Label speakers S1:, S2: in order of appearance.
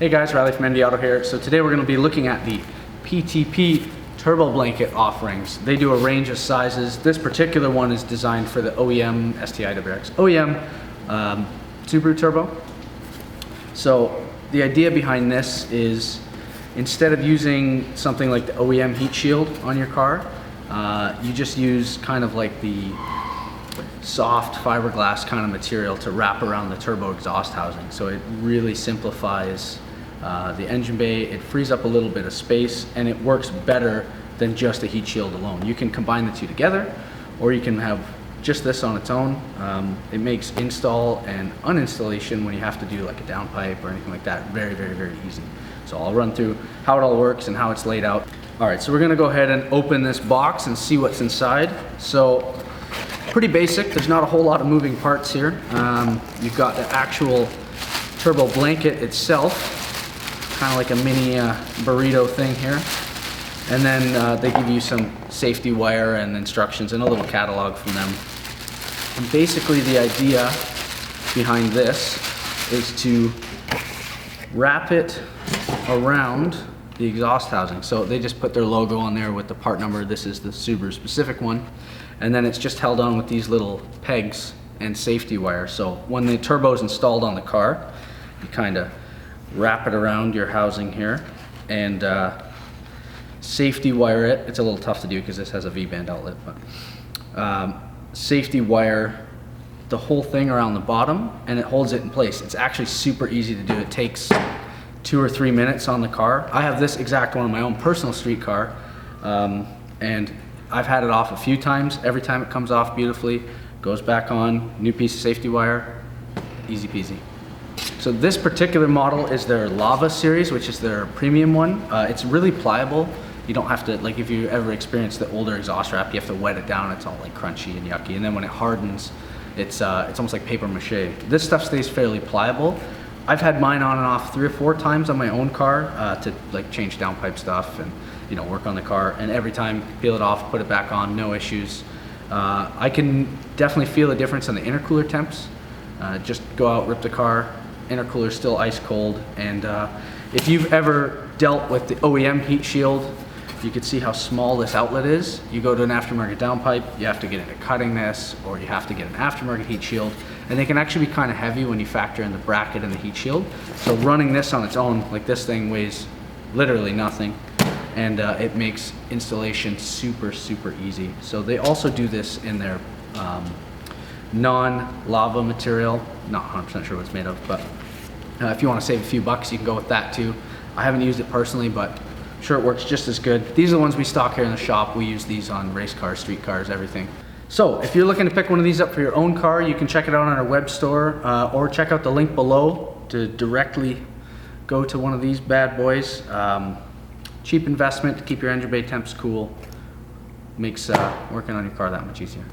S1: Hey guys, Riley from ND Auto here. So today we're going to be looking at the PTP turbo blanket offerings. They do a range of sizes. This particular one is designed for the OEM STI WX OEM Subaru turbo. So the idea behind this is instead of using something like the OEM heat shield on your car, you just use kind of like the soft fiberglass kind of material to wrap around the turbo exhaust housing. So it really simplifies the engine bay. It frees up a little bit of space, and it works better than just a heat shield alone. You can combine the two together, or you can have just this on its own. It makes install and uninstallation when you have to do like a downpipe or anything like that very, very, very easy. So I'll run through how it all works and how it's laid out. All right, so we're gonna go ahead and open this box and see what's inside. So pretty basic, there's not a whole lot of moving parts here. You've got the actual turbo blanket itself, kind of like a mini burrito thing here. And then they give you some safety wire and instructions and a little catalog from them. And basically the idea behind this is to wrap it around the exhaust housing. So they just put their logo on there with the part number. This is the Subaru specific one. And then it's just held on with these little pegs and safety wire. So when the turbo is installed on the car, you kind of wrap it around your housing here and safety wire it. It's a little tough to do because this has a V-band outlet, but safety wire the whole thing around the bottom, and it holds it in place. It's actually super easy to do. It takes 2 or 3 minutes on the car. I have this exact one on my own personal street car, and I've had it off a few times. Every time it comes off beautifully, goes back on, new piece of safety wire, easy peasy. So this particular model is their Lava series, which is their premium one. It's really pliable. You don't have to, like if you ever experienced the older exhaust wrap, you have to wet it down. It's all like crunchy and yucky. And then when it hardens, it's almost like paper mache. This stuff stays fairly pliable. I've had mine on and off 3 or 4 times on my own car to like change downpipe stuff and work on the car. And every time, peel it off, put it back on, no issues. I can definitely feel the difference in the intercooler temps. Just go out, rip the car, intercooler still ice cold. And if you've ever dealt with the OEM heat shield, you can see how small this outlet is. You go to an aftermarket downpipe, you have to get into cutting this, or you have to get an aftermarket heat shield. And they can actually be kind of heavy when you factor in the bracket and the heat shield. So running this on its own, like this thing weighs literally nothing. And it makes installation super, super easy. So they also do this in their non-lava material. Not 100% sure what it's made of, but if you want to save a few bucks, you can go with that too. I haven't used it personally, but I'm sure it works just as good. These are the ones we stock here in the shop. We use these on race cars, street cars, everything. So if you're looking to pick one of these up for your own car, you can check it out on our web store, or check out the link below to directly go to one of these bad boys. Cheap investment to keep your engine bay temps cool. Makes working on your car that much easier.